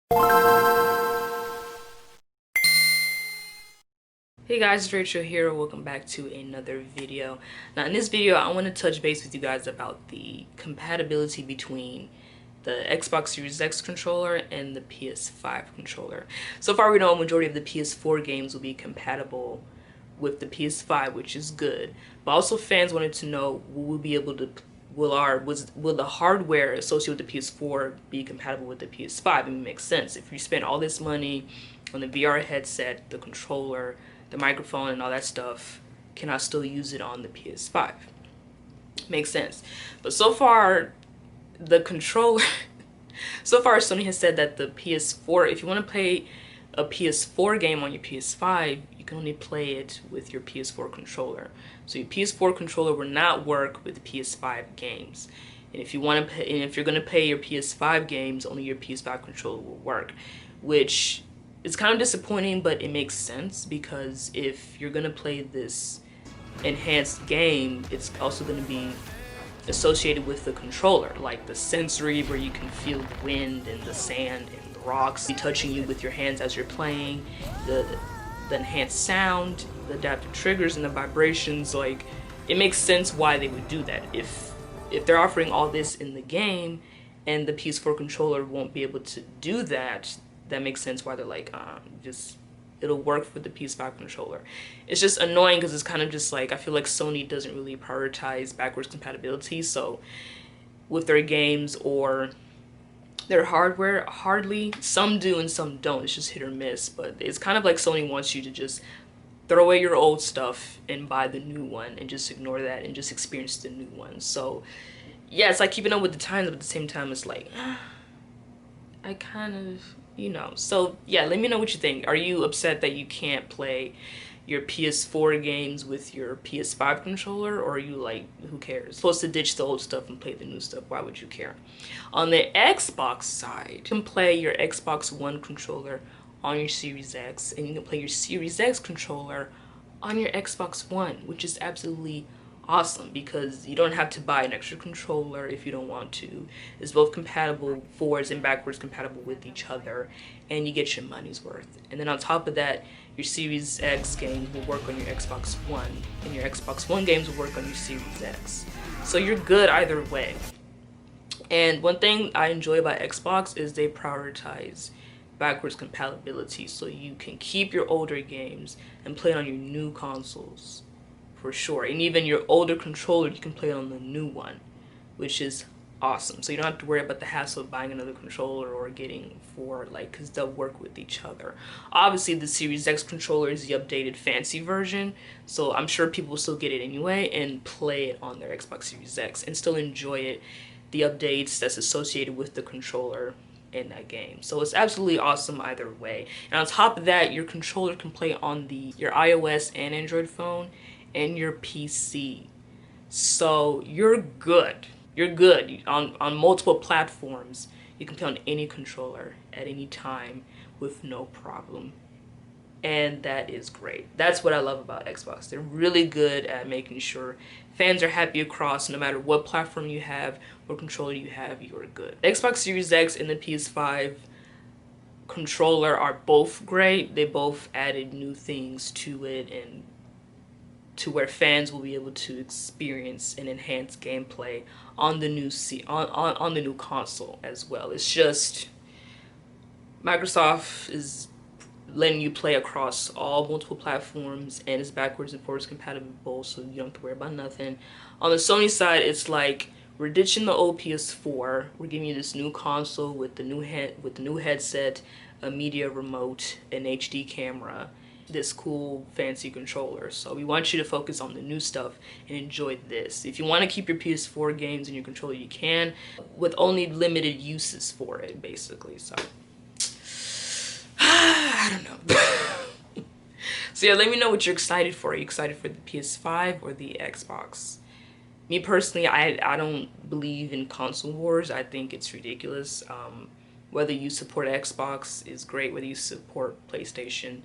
Hey guys, it's Rachel here. Welcome back to another video. Now in this video, I want to touch base with you guys about the compatibility between the Xbox Series X controller and the PS5 controller. So far we know a majority of the PS4 games will be compatible with the PS5, which is good. But also fans wanted to know, will the hardware associated with the PS4 be compatible with the PS5? It makes sense. If you spend all this money on the VR headset, the controller, the microphone and all that stuff, can I still use it on the PS5? Makes sense. But so far the controller so far Sony has said that the PS4, if you want to play a PS4 game on your PS5, you can only play it with your PS4 controller. So your PS4 controller will not work with PS5 games. And if you're going to play your PS5 games, only your PS5 controller will work, which it's kind of disappointing, but it makes sense because if you're gonna play this enhanced game, it's also gonna be associated with the controller, like the sensory where you can feel the wind and the sand and the rocks touching you with your hands as you're playing, the enhanced sound, the adaptive triggers and the vibrations. Like, it makes sense why they would do that. If they're offering all this in the game and the PS4 controller won't be able to do that, that makes sense why they're like, just it'll work with the PS5 controller. It's just annoying because it's kind of just like, I feel like Sony doesn't really prioritize backwards compatibility. So with their games or their hardware, hardly. Some do and some don't. It's just hit or miss. But it's kind of like Sony wants you to just throw away your old stuff and buy the new one and just ignore that and just experience the new one. So yeah, it's like keeping up with the times, but at the same time it's like, I kind of, So yeah, let me know what you think. Are you upset that you can't play your PS4 games with your PS5 controller, or are you like, who cares? You're supposed to ditch the old stuff and play the new stuff. Why would you care? On the Xbox side, you can play your Xbox One controller on your Series X, and you can play your Series X controller on your Xbox One, which is absolutely awesome because you don't have to buy an extra controller if you don't want to. It's both compatible, forwards and backwards compatible with each other, and you get your money's worth. And then on top of that, your Series X games will work on your Xbox One, and your Xbox One games will work on your Series X. So you're good either way. And one thing I enjoy about Xbox is they prioritize backwards compatibility, so you can keep your older games and play it on your new consoles for sure. And even your older controller, you can play it on the new one, which is awesome. So you don't have to worry about the hassle of buying another controller or getting four, like, because they'll work with each other. Obviously the Series X controller is the updated fancy version, so I'm sure people will still get it anyway and play it on their Xbox Series X and still enjoy it, the updates that's associated with the controller in that game. So it's absolutely awesome either way. And on top of that, your controller can play on your iOS and Android phone and your PC. So you're good. You're good on multiple platforms. You can play on any controller at any time with no problem. And that is great. That's what I love about Xbox. They're really good at making sure fans are happy across, no matter what platform you have, what controller you have, you're good. Xbox Series X and the PS5 controller are both great. They both added new things to it, and to where fans will be able to experience an enhanced gameplay on the new on the new console as well. It's just Microsoft is letting you play across all multiple platforms, and it's backwards and forwards compatible, so you don't have to worry about nothing. On the Sony side, it's like, we're ditching the old PS4. We're giving you this new console with the new headset, a media remote, an HD camera, this cool fancy controller. So we want you to focus on the new stuff and enjoy this. If you want to keep your PS4 games in your controller, you can, with only limited uses for it, basically. So I don't know. So yeah, let me know what you're excited for. Are you excited for the PS5 or the Xbox? Me personally, I don't believe in console wars. I think it's ridiculous. Whether you support Xbox is great. Whether you support PlayStation,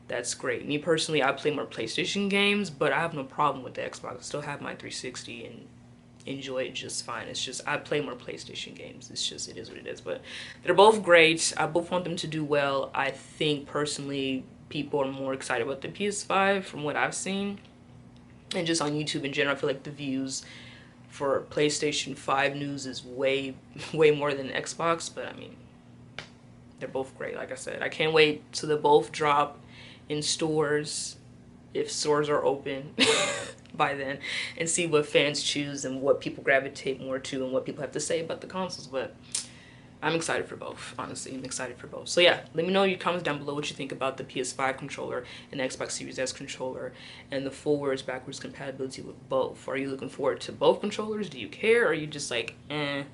that's great. Me personally, I play more PlayStation games, but I have no problem with the Xbox. I still have my 360 and enjoy it just fine. It's just I play more PlayStation games. It's just, it is what it is. But they're both great. I both want them to do well. I think personally people are more excited about the PS5 from what I've seen, and just on YouTube in general. I feel like the views for PlayStation 5 news is way more than Xbox. But I mean, they're both great. Like I said, I can't wait till they both drop in stores, if stores are open by then, and see what fans choose and what people gravitate more to and what people have to say about the consoles. But I'm excited for both, honestly. I'm excited for both. So yeah, let me know in your comments down below what you think about the PS5 controller and the Xbox Series S controller and the forwards backwards compatibility with both. Are you looking forward to both controllers? Do you care? Or are you just like, it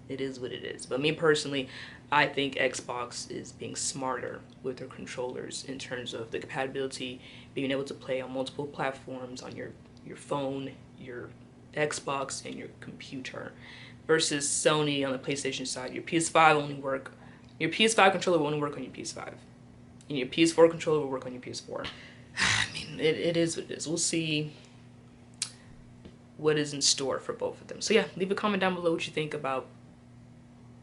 is what it is? But me personally, I think Xbox is being smarter with their controllers in terms of the compatibility, being able to play on multiple platforms on your phone, your Xbox, and your computer, versus Sony on the PlayStation side. Your PS5 controller will only work on your PS5, and your PS4 controller will work on your PS4. I mean, it is what it is. We'll see what is in store for both of them. So yeah, leave a comment down below what you think about,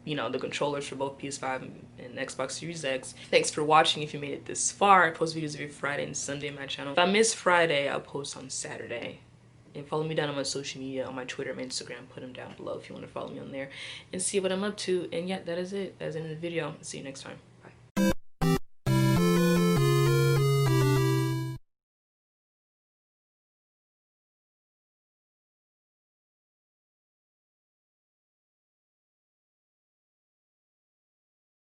you know, the controllers for both PS5 and Xbox Series X. Thanks for watching. If you made it this far, I post videos every Friday and Sunday on my channel. If I miss Friday, I'll post on Saturday. And follow me down on my social media, on my Twitter, my Instagram. Put them down below if you want to follow me on there and see what I'm up to. And yeah, that is it. That's the end of the video. See you next time.